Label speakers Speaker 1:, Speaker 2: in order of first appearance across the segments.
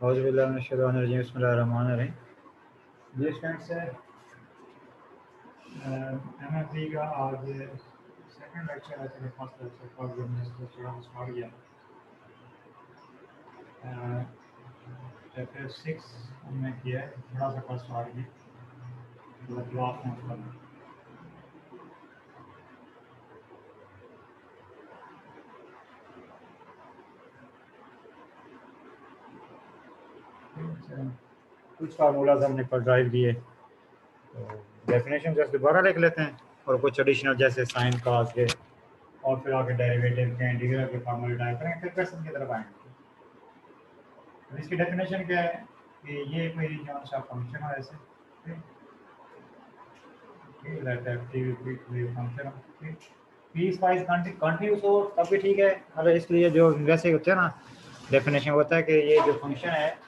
Speaker 1: बिस्मिल्लाहिर्रहमानिर्रहीम। जी students, MFP का आज सेकंड लेक्चर है। चलिए फर्स्ट लेक्चर फर्स्ट दिन में इसको थोड़ा स्टार्ट किया। चैप्टर 6 हमने किया है, थोड़ा सा फर्स्ट स्टार्ट किया मतलब क्लास में उसका कुछ फार्मूलाज हमने पर ड्राइव किए, तो डेफिनेशन जैसे दोबारा लिख लेते हैं और कुछ एडिशनल जैसे साइन कॉस के और फिर आगे डेरिवेटिव के इंटीग्रल के फार्मूले टाइप करेंगे, फिर क्वेश्चन की तरफ आएंगे। तो इसकी डेफिनेशन क्या है कि ये कोई जो सा फंक्शन है ऐसे फंक्शन पीस वाइज कंटिन्यूस हो तब भी ठीक है। अगर इसके लिए जो वैसे होते हैं ना डेफिनेशन होता है कि ये जो फंक्शन है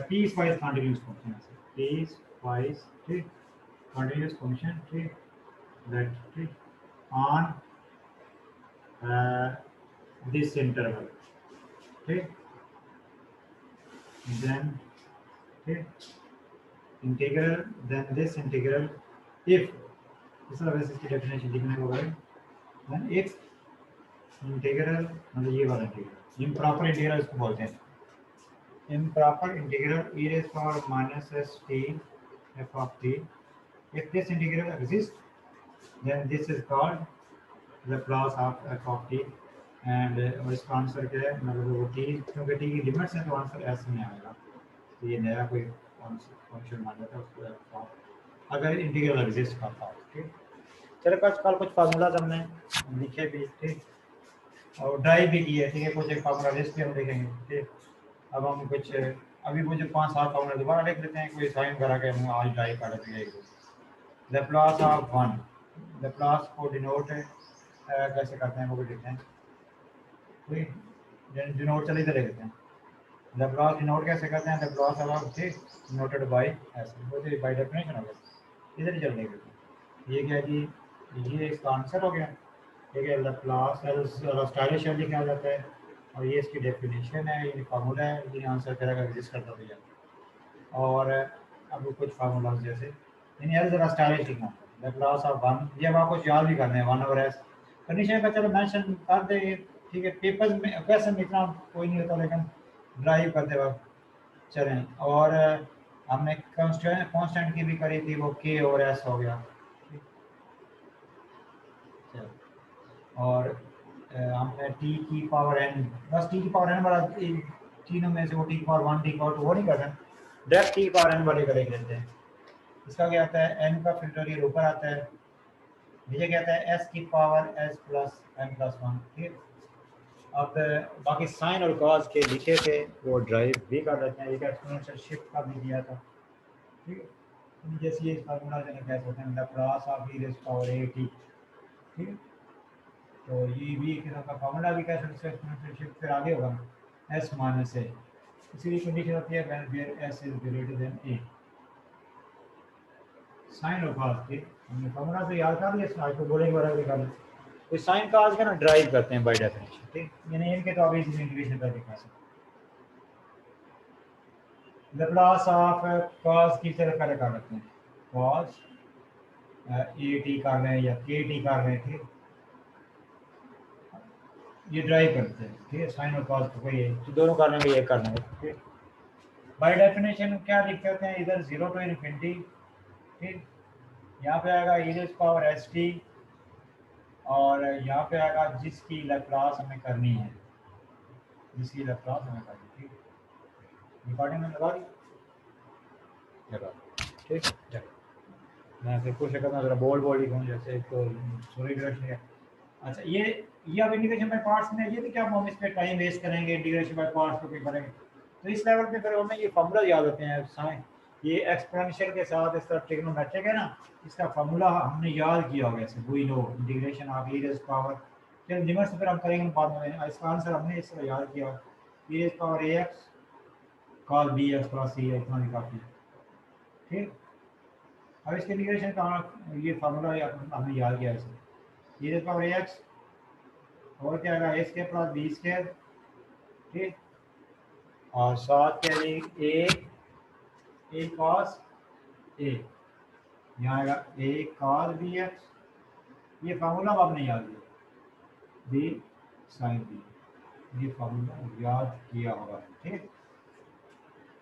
Speaker 1: पीस वाइज कंटिन्यूस फंक्शन है, पीस वाइज ठीक कंटिन्यूस फंक्शन ठीक दैट ठीक ऑन दिस इंटरवल ठीक देन ठीक integral then this integral if इस तरह से इसकी डेफिनेशन लिखने को करें देन इफ इंटीग्रल मतलब ये वाला इंटीग्रल इम्प्रॉपर इंटीग्रल इसको बोलते हैं। Improper integral e raised to power minus s t f of t, if this integral exists then this is called Laplace of f of t and और इसका answer क्या है मतलब वो t क्योंकि t की लिमिट्स है तो आंसर s में आएगा। तो ये नया कोई फंक्शन मान लेता है उसको f of अगर इंटीग्रल एग्जिस्ट करता हो ठीक। चलो कुछ फार्मूलाज हमने लिखे भी ठीक और ड्राइव भी किए ठीक है। कुछ एक फार्मूला लिस्ट भी हम देखेंगे ठीक। अब हम कुछ अभी वो जो 5-7 फार्मूला दोबारा लिख लेते हैं, कोई साइन करा के हम आज ड्राइव कर लेते हैं। लेप्लास ऑफ 1 लेप्लास को डिनोट कैसे करते हैं वो भी लिखते हैं ठीक। डिनोट चले इधर लेते हैं लेप्लास डिनोट कैसे करते हैं लेप्लास ऑफ ठीक डिनोटेड बाय ऐसे वो तो बाय डेफिनेशन हो गया। इधर ही चल लेते हैं। ये क्या जी ये इसका आंसर हो गया ठीक है। लेप्लास स्टाइलिश लिखा जाता है और ये इसकी डेफिनेशन है, ये फार्मूला है, ये आंसर करेगा एग्जिस्ट करता भैया। और अब कुछ फार्मूलाज जैसे यानी यार ज़रा स्टाइलिश लिखना लेप्लास ऑफ 1 ये अब आपको याद भी करना है 1 ओवर एस कंडीशन का चलो मेंशन कर दे ठीक है। पेपर्स में वैसे लिखना कोई नहीं होता लेकिन ड्राइव करते वक्त चलें। और हमने कांस्टेंट की भी करी थी वो के ओवर एस हो गया और हमने टी की पावर एन बस टी की पावर एन वाला तीनों में से वो टी की पावर 1 टी की पावर 2 वो नहीं करते डायरेक्ट टी की पावर एन वाले करेंगे लेते हैं। इसका क्या आता है एन का फिल्टर ये ऊपर आता है, ये कहता है एस की power s plus n plus 1 ठीक। अब बाकी साइन और कॉस के लिखे थे वो ड्राइव भी कर लेते हैं। एक एक्सपोनेंशियल शिफ्ट का भी दिया था ठीक है। जैसे ये फार्मूला जो कह सकते हैं Laplace of e raise power a t ठीक है। तो ये भी एक किस्म का फार्मूला भी कह सकते हैं एक्सपोनेंशियल शिफ्ट फिर आगे होगा s माइनस a इसीलिए कंडीशन होती है when where s is greater than a sine और कॉस के हमने फार्मूला तो याद कर लिया स्लाइड को बोलेंगे बार भी कर लें। तो साइन कॉस का ना ड्राइव करते हैं बाय डेफिनेशन ठीक यानी इनके तो अभी इसमें इंटीग्रेशन करके दिखा सकते हैं। लेप्लास ऑफ कॉस की तरह पहले कर लेते हैं कॉस ए टी कर रहे हैं या के टी कर रहे हैं ठीक ये ड्राइव करते हैं ठीक है। साइन और कॉस को कोई तो दोनों करने में ये करना है ठीक। बाय डेफिनेशन क्या लिख करते हैं इधर 0 टू इन्फिनिटी ठीक यहाँ पे आएगा e raise power S t और यहाँ पे आएगा जिसकी लेप्लास हमें करनी है जिसकी लेप्लास हमें करनी ठीक रिकॉर्डिंग में लगा दी ठीक मैं फिर कोशिश करता हूँ जरा बोल लिखूँ जैसे तो सॉरी डायरेक्शन है। अच्छा ये अब इंटीग्रेशन बाय पार्ट्स में ये तो क्या हम इस पे टाइम वेस्ट करेंगे इंटीग्रेशन बाय पार्ट्स को करेंगे तो इस लेवल पे फिर हमें ये फार्मूला याद होते हैं साइन ये एक्सपोनेंशियल के साथ इस तरह ट्रिग्नोमेट्रिक है ना इसका फार्मूला हमने याद किया होगा ऐसे we know integration of e raise power चलो लिमिट्स फिर हम करेंगे बाद में। इसका आंसर हमने इस तरह याद किया e raise power ax cos bx plus c इतना ही काफी ठीक। अब इसके इंटीग्रेशन का ये फार्मूला हमने याद किया ऐसे e रेज़ पावर ax और क्या आएगा a square plus b square ठीक और साथ के लिए ए कॉस ए, यहाँ आएगा ए कॉस बी एक्स, ये फार्मूला आपने याद किया, बी साइन बी, ये फार्मूला याद किया होगा, ठीक है।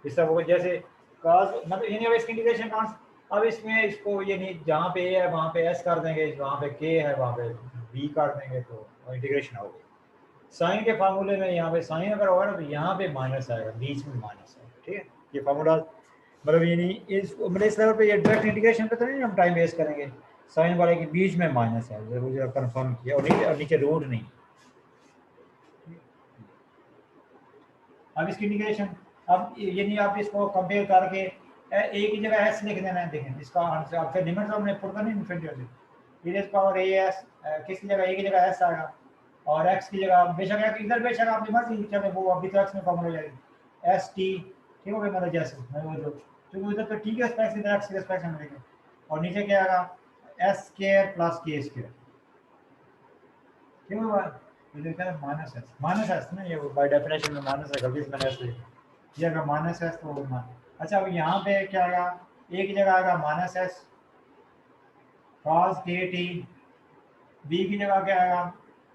Speaker 1: इस तरह जैसे कॉस मतलब यानी अब इसकी इंटीग्रेशन कौन, अब इसमें इसको ये नहीं जहाँ पे ए है वहाँ पे एस कर देंगे, वहाँ पे के है वहाँ पे बी कर देंगे तो इंटीग्रेशन हो गई। साइन के फार्मूले में यहाँ पे साइन अगर होगा ना तो यहाँ पे माइनस आएगा, बीच में माइनस आएगा, ठीक है। ये फार्मूला मतलब ये नहीं मतलब इस लेवल पे ये डायरेक्ट इंटीग्रेशन पे तो नहीं हम टाइम वेस्ट करेंगे, साइन वाले के बीच में माइनस है, जरूर कंफर्म किया, और नीचे रूट नहीं। अब इसकी इंटीग्रेशन, अब यानी आप इसको कंपेयर करके ए की जगह एस लिख देना है, देखें इसका आंसर आपके लिमिट हमने पुट करनी इन्फिनिटी से, e पावर ए एस किसकी जगह ए की जगह एस आएगा, और x की जगह बेशक इधर बेशक आपकी मर्जी चले, वो अभी तो x में फॉर्मूला हो जाएगी एस टी, ठीक हो गया, मतलब जैसे वो जो क्योंकि उधर तो ठीक है स्पेक्स, इधर x के स्पेक्स में लिखेंगे, और नीचे क्या आएगा एस स्क्वायर प्लस के स्क्वायर, ठीक है। ये क्या है माइनस एस ना, ये बाय डेफिनेशन में माइनस है, गलती से मैंने ऐसे ये अगर माइनस एस तो अच्छा अब यहाँ पे क्या आएगा, ए की जगह आएगा माइनस एस कॉस के टी, बी की जगह क्या आएगा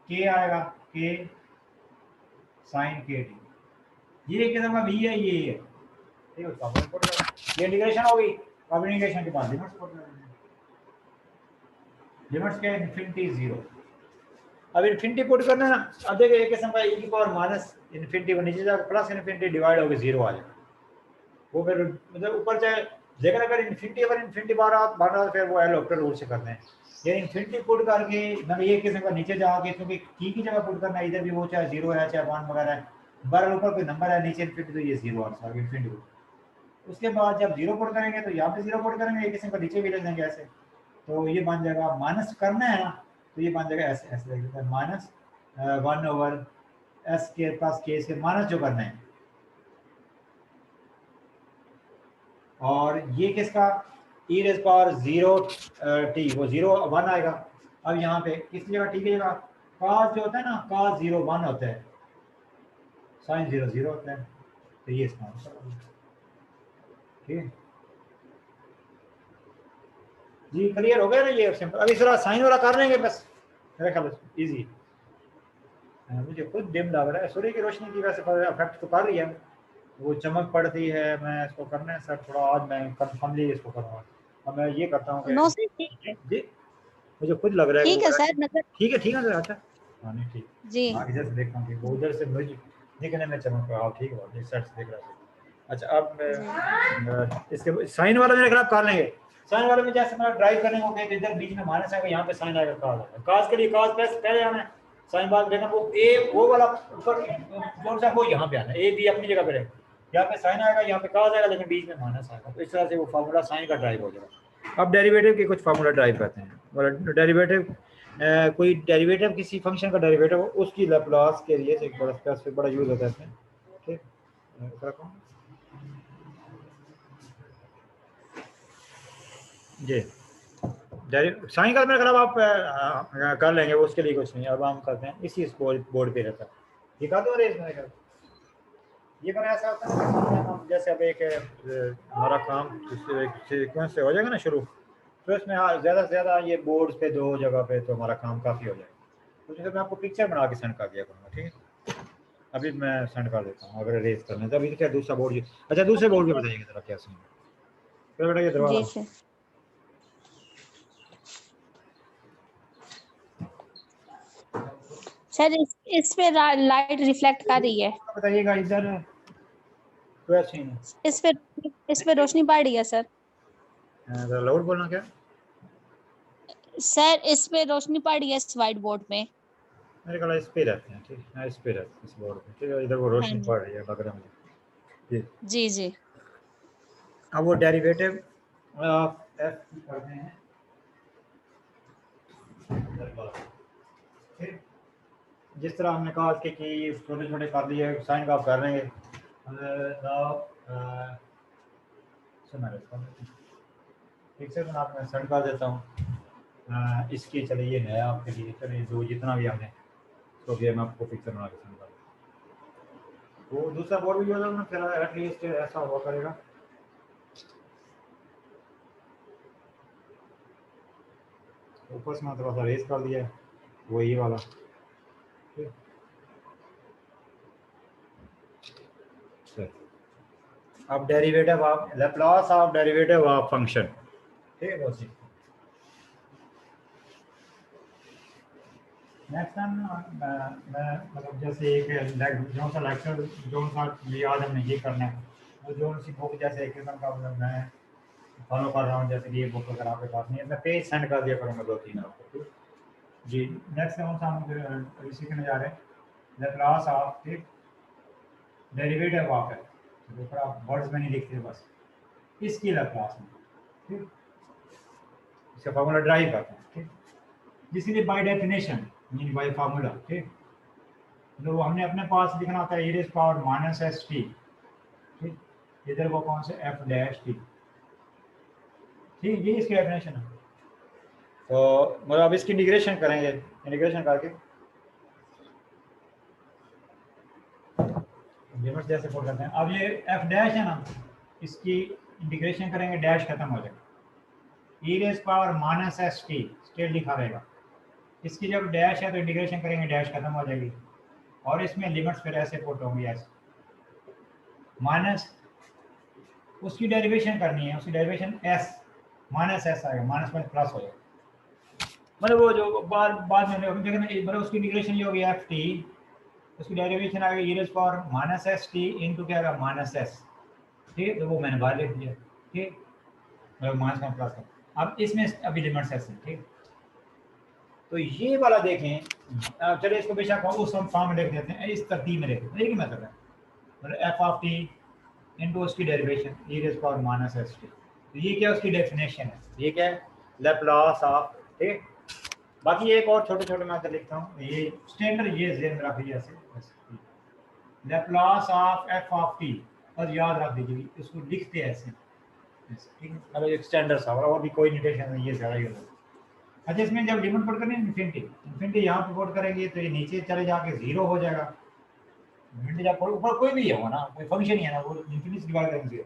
Speaker 1: के आएगा के साइन के टी, ये एक किस्म का बी है, ये है, ठीक है। ये इंटीग्रेशन होगी, अब इंटीग्रेशन के बाद लिमिट्स पुट करेंगे, लिमिट्स के इन्फिनिटी 0, अब इन्फिनिटी पुट करना है ना, अब देखिए एक किस्म का e की पावर माइनस इन्फिनिटी को नीचे जाकर प्लस इन्फिनिटी डिवाइड होकर 0 आ जाएगा, वो फिर मतलब ऊपर चाहे, लेकिन अगर इन्फिनिटी बार फिर वो एल ऑप्टर रूल से करते हैं, ये इन्फिनिटी पुट करके मतलब ये किस्म का नीचे जाके, क्योंकि की जगह पुट करना है, इधर भी वो चाहे 0 है चाहे 1 वगैरह है, बहरहाल ऊपर कोई नंबर है नीचे इन्फिनिटी, तो ये 0 आंसर इन्फिनिटी। उसके बाद जब 0 पुट करेंगे तो यहाँ पे 0 पुट करेंगे, एक किस्म का नीचे भी लिख देंगे ऐसे, तो ये बन जाएगा माइनस करना है ना, तो ये बन जाएगा ऐसे ऐसे लिख देते हैं माइनस 1 ओवर एस के प्लस के से माइनस जो करना है, और ये किसका e रेज़ पावर 0 टी, वो 0 1 आएगा। अब यहाँ पे किस जगह टी की जगह cos जो होता है ना, cos 0 1 होता है, sin 0 0 होता है, तो ये इसका आंसर होगा, ठीक है जी। क्लियर हो गया ना, ये सिंपल। अब इस तरह साइन वाला कर लेंगे बस, मेरे ख्याल से इजी। मुझे खुद डिम लग रहा है, सूर्य की रोशनी की वजह से अफेक्ट तो कर रही है, वो चमक पड़ती है, मैं इसको करना है सर थोड़ा, आज मैं कंफर्मली इसको करूँगा। अब मैं ये करता हूँ
Speaker 2: नो सर ठीक है
Speaker 1: जी, मुझे खुद लग रहा है
Speaker 2: ठीक है सर, नजर
Speaker 1: ठीक है सर, अच्छा हाँ नहीं ठीक
Speaker 2: जी
Speaker 1: हाँ, इधर से देखता हूँ कि वो उधर से मुझे दिखने में चमक रहा, ठीक है इस साइड से देख रहा है। अच्छा अब मैं इसके साइन वाला मेरे खिलाफ कर लेंगे, साइन वाले में जैसे मैं ड्राइव करने को कहे इधर बीच में माइनस आएगा, यहाँ पे साइन आएगा cos के लिए cos प्लस पहले आना है, साइन बाद देखना वो ए वो वाला ऊपर कौन सा वो यहाँ पे आना है, ए बी अपनी जगह पे रहे, यहाँ पे साइन आएगा यहाँ पे cos आएगा, लेकिन बीच में माइनस आएगा, तो इस तरह से वो फार्मूला साइन का ड्राइव हो जाएगा। अब डेरिवेटिव के कुछ फार्मूला ड्राइव करते हैं, डेरिवेटिव कोई डेरिवेटिव किसी फंक्शन का डेरिवेटिव उसकी लैप्लास के लिए एक बड़ा यूज होता है, ठीक जी। साइन का मेरे ख्याल आप कर लेंगे, उसके लिए कुछ नहीं, अब हम करते हैं इसी बोर्ड पे रहता है, ये कर दो रेस मेरे ख्याल ये करना ऐसा होता है जैसे अब एक हमारा काम सीक्वेंस से हो जाएगा ना शुरू, तो इसमें ज़्यादा से ज़्यादा ये बोर्ड पे 2 जगह पे तो हमारा काम काफ़ी हो जाएगा, तो जैसे मैं आपको पिक्चर बना के सेंड कर दिया करूँगा, ठीक है अभी मैं सेंड कर देता हूँ, अगर रेस करना है तो अभी क्या दूसरा बोर्ड, अच्छा दूसरे बोर्ड पे बताइएगा जरा क्या सीन है, बेटा ये दरवाजा
Speaker 2: जी सर इस पे लाइट रिफ्लेक्ट कर रही है,
Speaker 1: बताइएगा इधर क्या सीन है,
Speaker 2: इस पे रोशनी पड़ रही है सर,
Speaker 1: जरा लाउड बोलना क्या
Speaker 2: सर इस पे रोशनी पड़ रही है इस व्हाइट बोर्ड में,
Speaker 1: मेरे ख्याल इस पे रहते हैं, ठीक है इस पे रहते हैं इस बोर्ड पे, ठीक है इधर वो रोशनी पड़ रही है लग रहा है मुझे
Speaker 2: जी जी।
Speaker 1: अब वो डेरिवेटिव एफ करते हैं, जिस तरह हमने कहा कि छोटे छोटे कर लिए साइन का आप कर लेंगे, ठीक से आप मैं सेंड कर देता हूँ इसकी, चलिए ये नया आपके लिए, चलिए जो जितना भी हमने तो ये मैं आपको पिक्चर बना के सेंड कर वो दूसरा बोर्ड भी यूज होगा फिर एटलीस्ट ऐसा हुआ करेगा। ऊपर से मैं थोड़ा सा रेस कर दिया है, वो ये वाला। ठीक। अब derivative of Laplace of derivative of function. ठीक है दोस्तों, नेक्स्ट टाइम मैं मतलब जैसे एक जो सा लेक्चर जो सा याद हमने ये करना है, वो जो सी बुक जैसे एक किस्म का मतलब मैं फॉलो कर रहा हूँ, जैसे कि ये बुक अगर आपके पास नहीं है मैं पेज सेंड कर दिया करूँगा 2-3 आपको। ठीक जी। नेक्स्ट कौन सा हम फिर सीखने जा रहे हैं, लैप्लास ऑफ, ठीक, डेरिवेटिव ऑफ है, तो ऊपर आप वर्ड्स में नहीं लिखते बस इसकी लैप्लास में। ठीक, इसका फार्मूला ड्राइव करते हैं। ठीक, जिसके by definition mean by formula. ठीक, तो हमने अपने पास लिखना होता है e power minus s T. ठीक, इधर वो कौन से एफ डैश टी। ठीक, ये इसकी डेफिनेशन है। तो मतलब अब इसकी इंटीग्रेशन करेंगे, इंटीग्रेशन करके लिमिट जैसे पुट करते हैं। अब ये एफ डैश है ना, इसकी इंटीग्रेशन करेंगे डैश खत्म हो जाएगा, e power minus s T state लिखा रहेगा। इसकी जब डैश है तो इंटीग्रेशन करेंगे डैश खत्म हो जाएगी, और इसमें लिमिट्स फिर ऐसे पुट होंगी ऐसे माइनस, उसकी डेरिवेशन करनी है, उसकी डेरिवेशन एस माइनस एस आएगा, माइनस में प्लस हो जाएगा। मतलब वो जो बाद में देखना, मतलब उसकी इंटीग्रेशन ये होगी एफ टी, उसकी डेरिवेशन आ गई e power minus s T into क्या आएगा माइनस एस। ठीक, तो वो मैंने बाहर लिख दिया। ठीक, मतलब माइनस में प्लस है। अब इसमें अभी लिमिट्स ऐसे। ठीक, तो ये वाला देखें, चलिए इसको बेशक उस फॉर्म में लिख देते हैं, इस तरतीब में लिख देते हैं, एक ही मेथड है, मतलब एफ ऑफ टी इंटू उसकी derivation e power minus s T. तो ये क्या उसकी डेफिनेशन है, ये क्या है लैप्लास ऑफ। ठीक, बाकी एक और छोटे छोटे मैं लिखता हूँ, ये स्टैंडर्ड ये जेन में रखिए ऐसे Laplace of F of T, और याद रख दीजिए इसको लिखते हैं ऐसे। ठीक है, मतलब एक स्टैंडर्ड सा, और भी कोई नोटेशन नहीं, ये ज़्यादा ही होता है। अच्छा, इसमें जब लिमिट पुट करें इन्फिनिटी, इन्फिनिटी यहाँ पे पुट करेंगे तो ये नीचे चले जाके 0 हो जाएगा। इन्फिनिटी जब ऊपर कोई भी होगा ना, कोई फंक्शन ही है ना, वो इन्फिनिटी से डिवाइड करेंगे 0।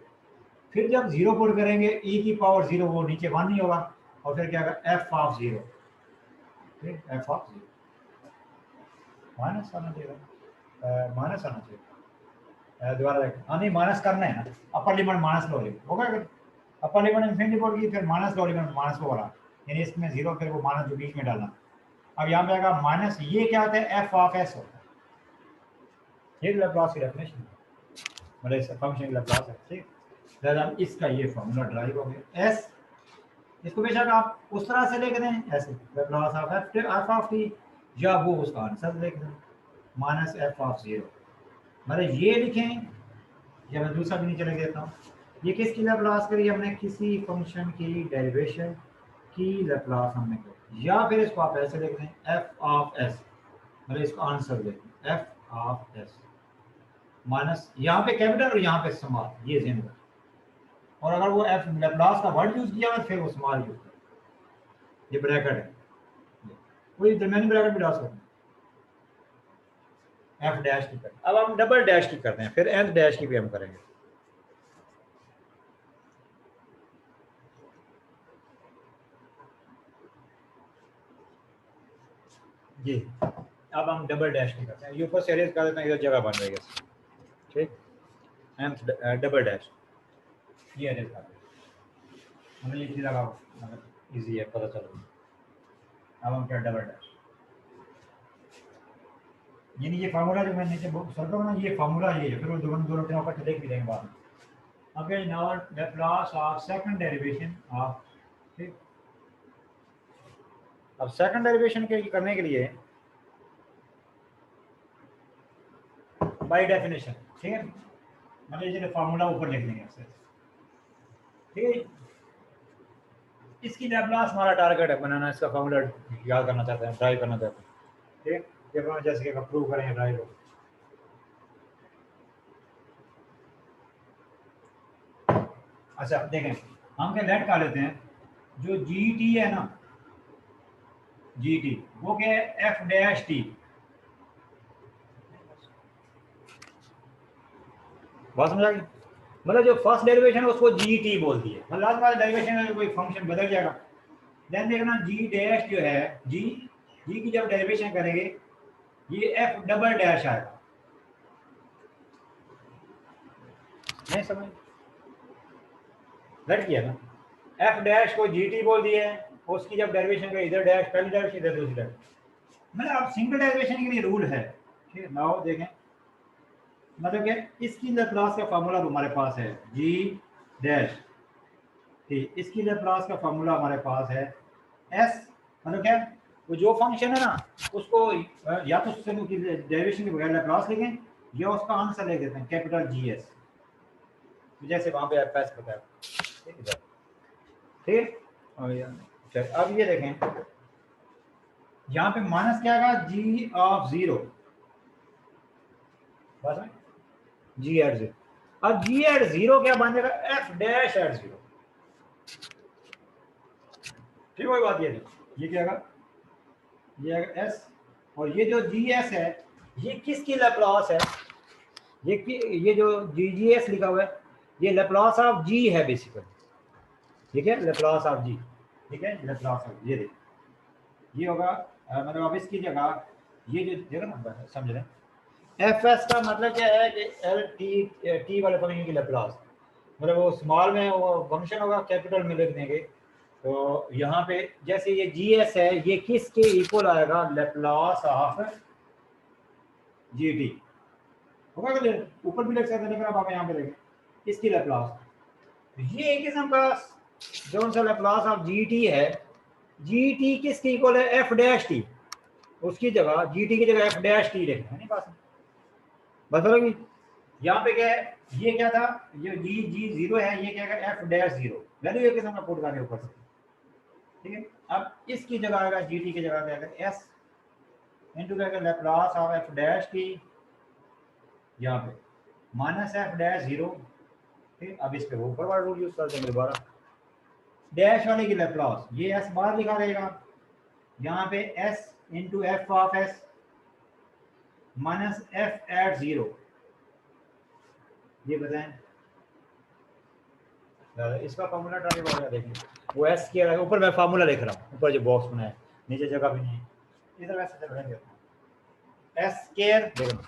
Speaker 1: फिर जब 0 पुट करेंगे e की पावर 0, वो नीचे 1 नहीं होगा, और फिर क्या होगा एफ ऑफ 0। ठीक, एफ ऑफ 0 माइनस आना चाहिए, माइनस आना चाहिए, दोबारा देखें। हाँ नहीं, माइनस करना है ना, अपर लिमिट माइनस लो होगा, अगर अपर लिमिट इन्फिनिटी पुट की फिर माइनस लो लिमिट माइनस को वाला, यानी इसमें 0 फिर वो माइनस जो बीच में डालना। अब यहाँ पे आएगा माइनस, ये क्या होता है एफ ऑफ एस होता है। ये लैप्लास की डेफिनेशन है, मतलब इसका फंक्शन लैप्लास है। ठीक, अब इसका ये फॉर्मूला ड्राइव हो गया एस, इसको बेशक आप उस तरह से लिख दें ऐसे Laplace of F of T, या वो उसका आंसर लिख दें माइनस एफ ऑफ 0। मतलब ये लिखें, या मैं दूसरा भी नीचे लिख देता हूँ, ये किसकी लैप्लास करी हमने, किसी फंक्शन की डेरिवेशन की लैप्लास हमने करी, या फिर इसको आप ऐसे लिख दें एफ ऑफ एस, मतलब इसका आंसर लिख दें एफ ऑफ एस माइनस, यहाँ पे कैपिटल और यहाँ पे स्मॉल, ये ध्यान रखें। और अगर वो एफ लैप्लास का वर्ड यूज किया फिर वो स्मॉल यूज करें, ये ब्रैकेट है, कोई दरमियानी ब्रैकेट भी डाल सकते हैं एफ डैश की करें। अब हम डबल डैश की करते हैं, फिर एंड डैश की भी हम करेंगे। जी, अब हम डबल डैश की करते हैं, ये ऊपर से अरेंज कर देते हैं, इधर जगह बन रही है। ठीक, एंड डबल डैश ये अरेंज कर देते हैं, मतलब ये चीज़ लगाओ, मतलब इजी है, पता चलो। अब हम क्या डबल डैश, यानी ये फार्मूला जो मैं नीचे सर्कल बना, ये फार्मूला ये है, फिर वो दोनों दोनों के ऊपर लिख भी देंगे बाद में। Again now Laplace of second derivation of. ठीक, अब सेकंड डेरिवेशन के करने के लिए बाय डेफिनेशन, ठीक है, मतलब ये फार्मूला ऊपर लिख देंगे ऐसे। ठीक है, इसकी लैप्लास हमारा टारगेट है बनाना, इसका फार्मूला याद करना चाहते हैं, ड्राइव करना चाहते हैं। ठीक, ये अपना जैसे कि प्रूव करेंगे ड्राइव हो। अच्छा देखें, हम क्या लेट कर लेते हैं, जो जी टी है ना, जी टी वो क्या है एफ डैश टी। बात समझ आ गई? मतलब जो फर्स्ट डेरिवेशन है उसको जी टी बोलती है, मतलब लास्ट वाले डेरिवेशन में कोई फंक्शन बदल जाएगा। देन देखना जी डैश जो है, जी जी की जब डेरिवेशन करेंगे ये एफ डबल डैश आएगा। नहीं समझ लट किया ना? एफ डैश को जी टी बोल दिया है, उसकी जब डेरिवेशन करें इधर डैश, पहली डैश इधर दूसरी डैश, मतलब आप सिंगल डेरिवेशन के लिए रूल है। ठीक है, नाउ देखें मतलब क्या, इसकी लैप्लास का फार्मूला हमारे पास है जी डैश, ठीक, इसकी लैप्लास का फार्मूला हमारे पास है एस, मतलब क्या, वो जो फंक्शन है ना उसको या तो उससे डेरिवेशन के बगैर लैप्लास लिखें या उसका आंसर लिख देते हैं कैपिटल जी एस, जैसे वहां पे एफ एस बताया। ठीक है, ठीक, चल अब ये देखें यहाँ पे माइनस क्या आएगा, जी ऑफ जीरो, बस में जी एट जीरो। अब जी एट जीरो क्या बन जाएगा, एफ डैश एट जीरो। ठीक, वही बात ये नहीं, ये क्या आएगा, ये आएगा एस, और ये जो जी एस है ये किसकी लैप्लास है, ये जो जी जी एस लिखा हुआ है ये लैप्लास ऑफ जी है बेसिकली। ठीक है, लैप्लास ऑफ जी, ठीक है, लैप्लास ऑफ ये देखिए ये होगा मतलब अब इसकी जगह ये जो देखो ना, समझ रहे हैं एफ एस का मतलब क्या है कि एल टी टी वाले फंक्शन की लैप्लास, मतलब वो स्मॉल में वो फंक्शन होगा कैपिटल में लिख देंगे। तो यहाँ पे जैसे ये जी एस है ये किसके इक्वल आएगा, लैप्लास ऑफ जी टी होगा, ऊपर भी लिख सकते हैं लेकिन अब आप यहाँ पे देखें इसकी लैप्लास, ये एक किस्म का जो सा लैप्लास ऑफ जी टी है, जी टी किसकी इक्वल है, एफ डैश टी, उसकी जगह जी टी की जगह एफ डैश टी लिखना है, नहीं पास बस होगी। यहाँ पे क्या है, ये क्या था, ये जी जी जीरो है, ये क्या है एफ डैश जीरो, वैल्यू एक किस्म का पुट करने ऊपर से। ठीक है, अब इसकी जगह आएगा जी टी की जगह क्या आएगा एस इंटू क्या Laplace of F dash T, यहाँ पे माइनस एफ डैश जीरो। ठीक, अब इस पे वो ऊपर वाला रूल यूज करते हैं दोबारा, डैश वाले की लैप्लास ये एस बाहर लिखा रहेगा, यहाँ पे s into f of s minus f at zero, ये बताएं इसका फॉर्मूला ट्राई करो देखिए, वो एस के ऊपर मैं फार्मूला लिख रहा हूँ, ऊपर जो बॉक्स बनाया नीचे जगह भी नहीं, इधर वैसे चल रहे एस स्क्वायर देखो,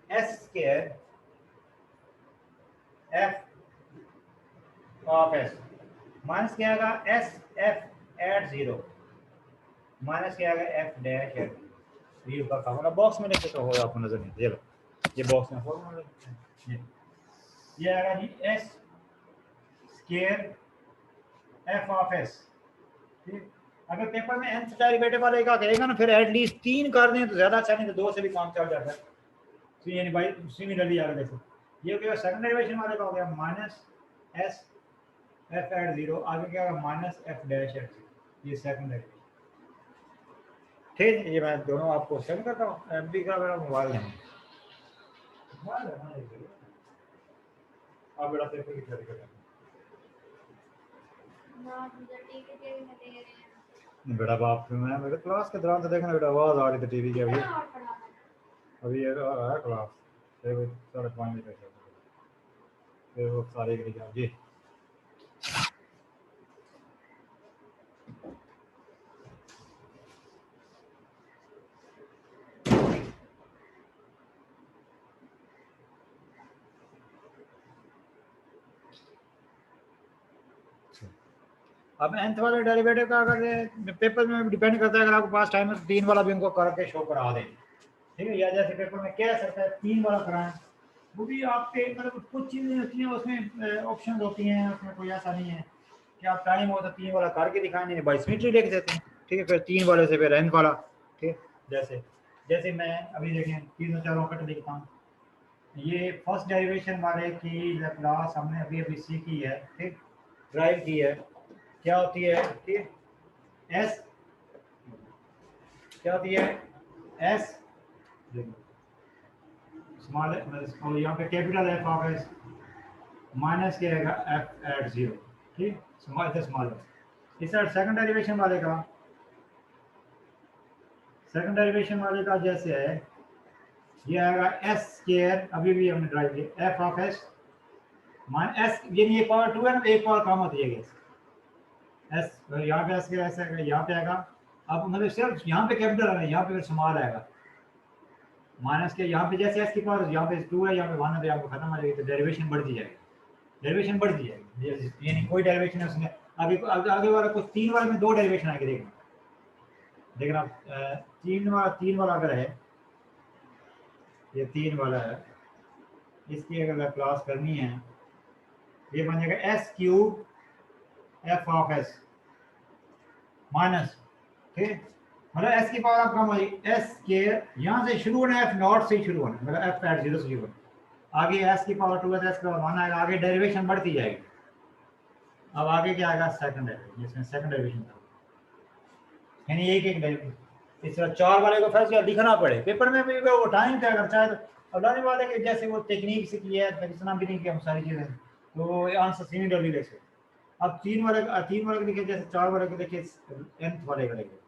Speaker 1: s square f of s minus क्या आएगा s f at zero minus क्या आएगा एफ डैश एट जीरो, ये ऊपर फार्मूला बॉक्स में लिखे तो हो आपको नजर नहीं, ये लो ये बॉक्स में फार्मूला ये आएगा G S square f of S. ठीक, अगर पेपर में nth डेरिवेटिव वाले का कहेगा ना फिर एटलीस्ट 3 कर दें तो ज्यादा अच्छा, नहीं तो 2 से भी काम चल जाता है। तो यानी भाई सिमिलरली आगे देखो ये क्या सेकंड डेरिवेशन वाले का हो गया minus s f at zero, आगे क्या होगा minus f dash at zero, ये सेकंड डेरिवेशन। ठीक, ये मैं दोनों आपको सेंड करता हूँ, एमपी का मेरा मोबाइल है आप बेटा पेपर की तैयारी कर बेटा बाप मैं मेरे क्लास के दौरान तो देखना बेटा आवाज आ रही थी टीवी की, अभी ये है क्लास 5:30 बजे तक फिर वो सारे जी। अब nth वाले डेरिवेटिव का अगर पेपर में डिपेंड करता है, अगर आपके पास टाइम है तो 3 वाला भी उनको करके शो करा दें। ठीक है, या जैसे पेपर में कह सकता है 3 वाला कराएं, वो भी आपके मतलब कुछ चीज़ें होती हैं उसमें ऑप्शन होती हैं, उसमें कोई ऐसा नहीं है कि आप टाइम हो तो 3 वाला करके दिखाएं, नहीं बाई सिमेट्री लिख देते हैं। ठीक है, फिर 3 वाले से फिर nth वाला। ठीक, जैसे जैसे मैं अभी देखें 3 और 4 लिखता हूँ, ये फर्स्ट डेरिवेशन वाले की लैप्लास हमने अभी अभी सीखी है, ठीक, ड्राइव की है, क्या होती है, ठीक, एस क्या होती है एस स्मॉल और यहाँ पे capital F of s minus क्या आएगा एफ एट जीरो। ठीक, स्मॉल इस सेकंड डेरिवेशन वाले का जैसे है ये आएगा एस स्क्वायर, अभी भी हमने ड्राइव किया, एफ ऑफ एस मान एस, यानी ये पावर 2 है ना, एक पावर कम होती है एस, यहाँ पे एस के ऐसा आएगा, यहाँ पे आएगा। अब मतलब सिर्फ यहाँ पे कैपिटल आएगा, यहाँ पे फिर स्मॉल आएगा माइनस के, यहाँ पे जैसे एस की पावर यहाँ पे 2 है, यहाँ पे 1 है, तो यहाँ पे खत्म हो जाएगी, तो डेरिवेशन बढ़ती जाएगी, डेरिवेशन बढ़ती जाएगी, यानी कोई डेरिवेशन है उसमें। अभी आगे वाला कुछ 3 वाले में 2 डेरिवेशन आएंगे, देखना देखना 3 वाला अगर है, ये 3 वाला है, इसकी अगर क्लास करनी है, ये बन जाएगा S cube F of s minus, ठीक, मतलब एस की पावर आप कम हो जाएगी, एस के यहाँ से शुरू होना है, एफ नॉट से शुरू होना है, मतलब एफ एट 0 से शुरू होना, आगे एस की पावर 2 है तो एस की पावर 1 आएगा, आगे डेरिवेशन बढ़ती जाएगी। अब आगे क्या आएगा, सेकंड डेरिवेशन, जिसमें सेकंड डेरिवेशन था, यानी एक एक डेरिवेशन। इस तरह 4 वाले को फर्स्ट या लिखना पड़े पेपर में भी, वो टाइम पे अगर चाहे तो। अब लाने वाले के जैसे वो टेक्निक से किया है, इतना भी नहीं किया हम सारी चीज़ें, तो आंसर सिमिलरली लिख सकते। अब 3 वाले को लिखे, जैसे 4 वाले को देखिए, nth वाले का लिखे,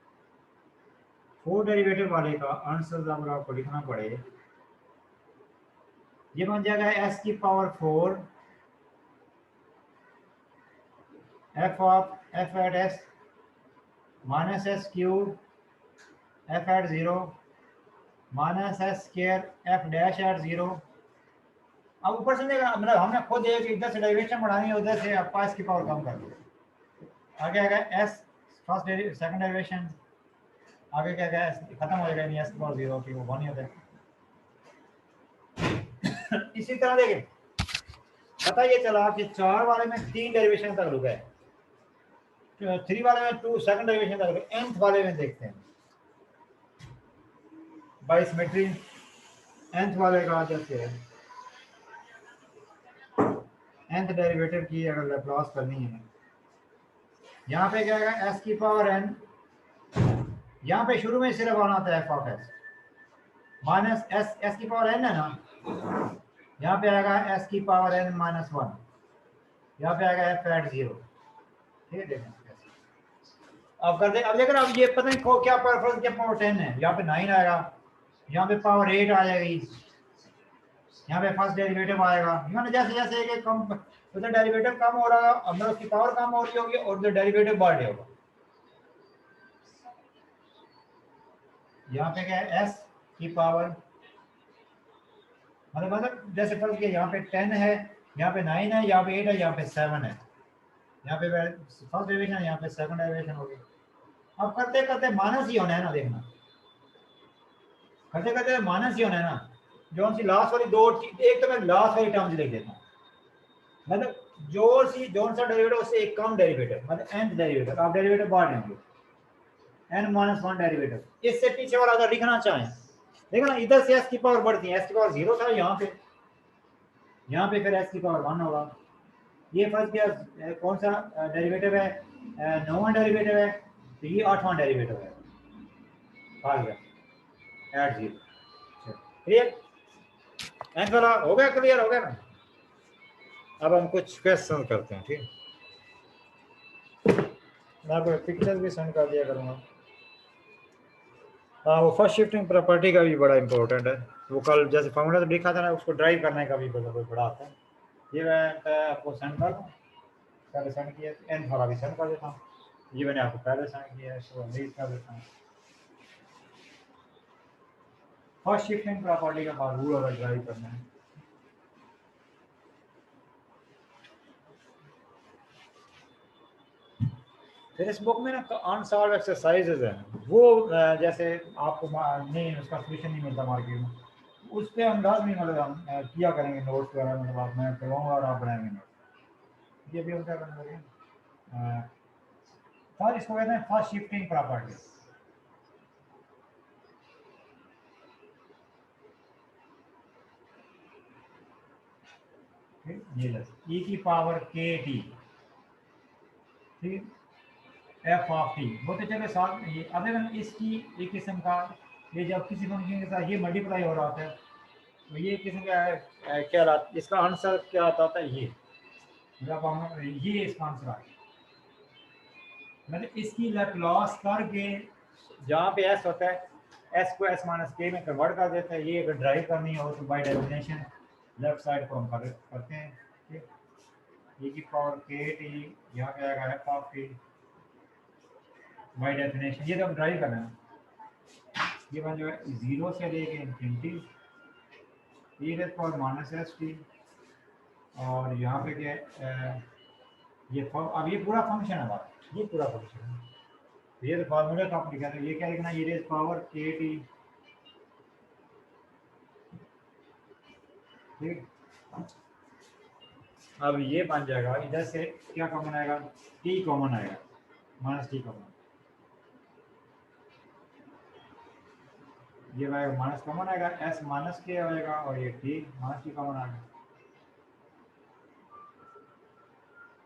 Speaker 1: 4 डेरिवेटिव वाले का आंसर अगर आपको लिखना पड़े, ये बन जाएगा एस की power 4 f of f at s minus s cube f at 0 minus s square f dash at 0। अब ऊपर से देखा, मतलब हमने खुद एक इधर से डेरिवेशन बढ़ानी है, उधर से आपका एस की पावर कम कर दो, आगे आएगा एस फर्स्ट सेकंड डेरिवेशन, आगे क्या गया, खत्म हो जाएगा, एस की पावर 0 की वो 1 ही होता है। इसी तरह देखिए, पता ये चला कि 4 वाले में 3 डेरिवेशन तक रुका है, 3 वाले में 2 सेकंड डेरिवेशन तक रुका, nth वाले में देखते हैं बाई सिमेट्री, nth वाले का जैसे है, nth डेरिवेटिव की अगर लैप्लास करनी है, यहाँ पे क्या आएगा, s की पावर n, यहाँ पे शुरू में सिर्फ आना था f of s minus s की पावर n है ना, यहाँ पे आएगा s की पावर n माइनस 1, यहाँ पे आएगा f एट 0, ठीक है। देखना अब कर दे, अब देखना, अब ये पता नहीं क्या पावर, क्या पावर 10 है, यहाँ पे 9 आएगा, यहाँ पे पावर 8 आ जाएगी, यहाँ पे फर्स्ट डेरिवेटिव आएगा, यानी जैसे जैसे एक कम, उधर डेरिवेटिव कम हो रहा है, अंदर उसकी पावर कम हो रही होगी, और उधर डेरिवेटिव बढ़ रहा होगा। यहाँ पे क्या है, s की पावर, मतलब जैसे फर्स्ट के यहाँ पे 10 है, यहाँ पे 9 है, यहाँ पे 8 है, यहाँ पे 7 है, यहाँ पे फर्स्ट डेरिवेशन, यहाँ पे सेकंड डेरिवेशन हो गया। अब करते करते माइनस ही होना है ना, देखना करते करते माइनस ही होना है ना, जो सी लास्ट वाली 2 एक तो मैं लास्ट वाली टर्म्स लिख देता हूँ, मतलब जो सा डेरिवेटिव उससे एक कम डेरिवेटिव, मतलब nth डेरिवेटिव, आप डेरिवेटिव बांट लेंगे, n माइनस 1 डेरिवेटिव, इससे पीछे वाला अगर लिखना चाहें, देखो ना, इधर से s की पावर बढ़ती है, s की पावर 0 था, यहाँ पे फिर s की पावर 1 होगा। ये फर्स्ट क्या कौन सा डेरिवेटिव है, 9वां डेरिवेटिव है, तो ये 8वां डेरिवेटिव है, आ गया एट 0, क्लियर, nth वाला हो गया, क्लियर हो गया ना। अब हम कुछ क्वेश्चन करते हैं, ठीक है, मैं आपको पिक्चर भी सेंड कर दिया करूँगा। हाँ, वो फर्स्ट शिफ्टिंग प्रॉपर्टी का भी बड़ा इंपॉर्टेंट है, वो कल जैसे फॉर्मूला तो लिखा था ना, उसको ड्राइव करने का भी बड़ा आता है। ये मैं आपको सेंड कर दूँ, पहले सेंड किया, एन वाला भी सेंड कर देता हूँ, ये मैंने आपको पहले सेंड किया है, इसको रीड कर देता हूँ। फर्स्ट शिफ्टिंग प्रॉपर्टी का रूल अगर ड्राइव करना है, फिर इस बुक में ना अनसॉल्व एक्सरसाइजेज हैं, वो जैसे आपको नहीं उसका सोल्यूशन नहीं मिलता मार्केट में, उस पर हम लाजमी मतलब हम किया करेंगे नोट्स वगैरह, मतलब आप मैं करवाऊँगा और आप बनाएंगे नोट्स। ये भी हम क्या करने लगे, फर्स्ट इसको कहते हैं फर्स्ट शिफ्टिंग प्रॉपर्टी। ये e की पावर के टी, ठीक, एफ ऑफ टी, वो तो चलो साथ में ये, अब अगर इसकी एक किस्म का, ये जब किसी फंक्शन के साथ ये मल्टीप्लाई हो रहा होता है, तो ये किस्म का क्या रहा, इसका आंसर क्या आता है, ये जब हम ये इसका आंसर आ गया, मतलब इसकी लैप्लास करके, जहाँ पे एस होता है एस को एस माइनस के में कन्वर्ट कर देते हैं। ये अगर ड्राइव करनी हो तो बाय डेफिनेशन लेफ्ट साइड को हम करते हैं, ठीक। e की पावर के टी यहाँ पे आएगा F of T by definition. ये तो हम ड्राइव करना है, ये मान जो है 0 से लेके infinity e to power minus s t, और यहाँ पे क्या है ये अब ये पूरा फंक्शन है हमारा, ये पूरा फंक्शन है। ये तो फार्मूला का आप लिखा है, ये क्या लिखना है, e पावर के टी, ठीक। अब ये बन जाएगा, इधर से क्या कॉमन आएगा, टी कॉमन आएगा, माइनस टी कॉमन, ये आएगा माइनस कॉमन आएगा, एस माइनस के आएगा और ये टी माइनस टी कॉमन आएगा।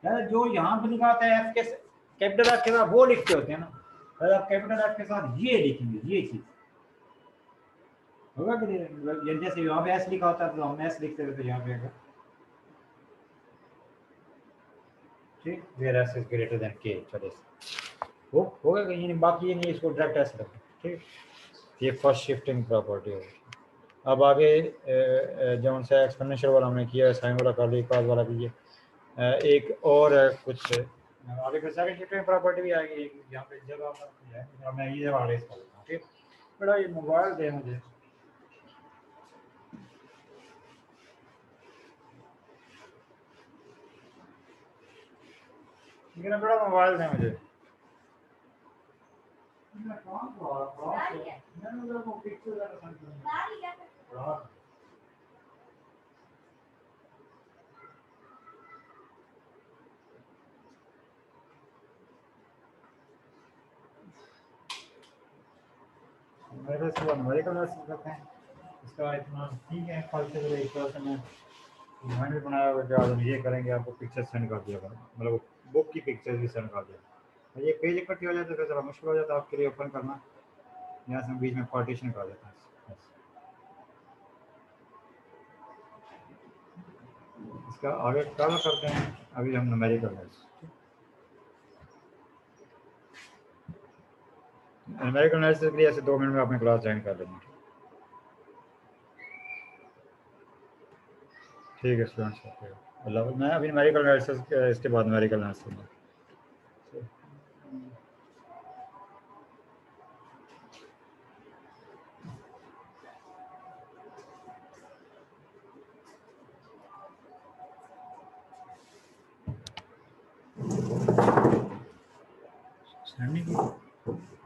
Speaker 1: यार जो यहाँ पे लिखा होता है एफ के कैपिटल एफ के साथ वो लिखते होते हैं ना, अगर आप कैपिटल एफ के साथ ये लिखेंगे ये चीज होगा कि नहीं, जैसे यहाँ पे एस लिखा होता है तो हम एस लिखते थे यहाँ पे अगर, ठीक, where s is greater than k, चलो वो होगा कि ये नहीं, बाकी ये नहीं, इसको डायरेक्ट एस रखें, ठीक। ये फर्स्ट शिफ्टिंग प्रॉपर्टी होगी। अब आगे जो सा एक्सपोनेंशियल वाला हमने किया, साइन वाला कर लिया, कॉस वाला कीजिए, एक और कुछ आगे फिर सेकंड शिफ्टिंग प्रॉपर्टी भी आएगी यहाँ पे, जब आप मैं ये वाले इसको, ठीक। बड़ा ये मोबाइल दे मुझे, ठीक है, बड़ा मोबाइल दे मुझे। मेरे से न्यूमेरिकल करते हैं, इसका इतना ठीक है, कल से एक तरह से मैं रिमाइंड भी बनाया हुआ, जो ये करेंगे आपको पिक्चर सेंड कर दिया, मतलब बुक की पिक्चर भी सेंड कर दिया। ये पेज इकट्ठी हो जाता है फिर थोड़ा मुश्किल हो जाता है आपके लिए ओपन करना, यहाँ से बीच में पार्टीशन कर देता है। इसका आगे कल करते हैं, अभी हम न्यूमेरिकल एनालिसिस के लिए ऐसे 2 मिनट में अपनी क्लास ज्वाइन कर लेंगे, ठीक है स्टूडेंट्स। अल्लाह, मैं अभी न्यूमेरिकल एनालिसिस इसके बाद न्यूमेरिकल एनालिसिस सेंड नहीं किया।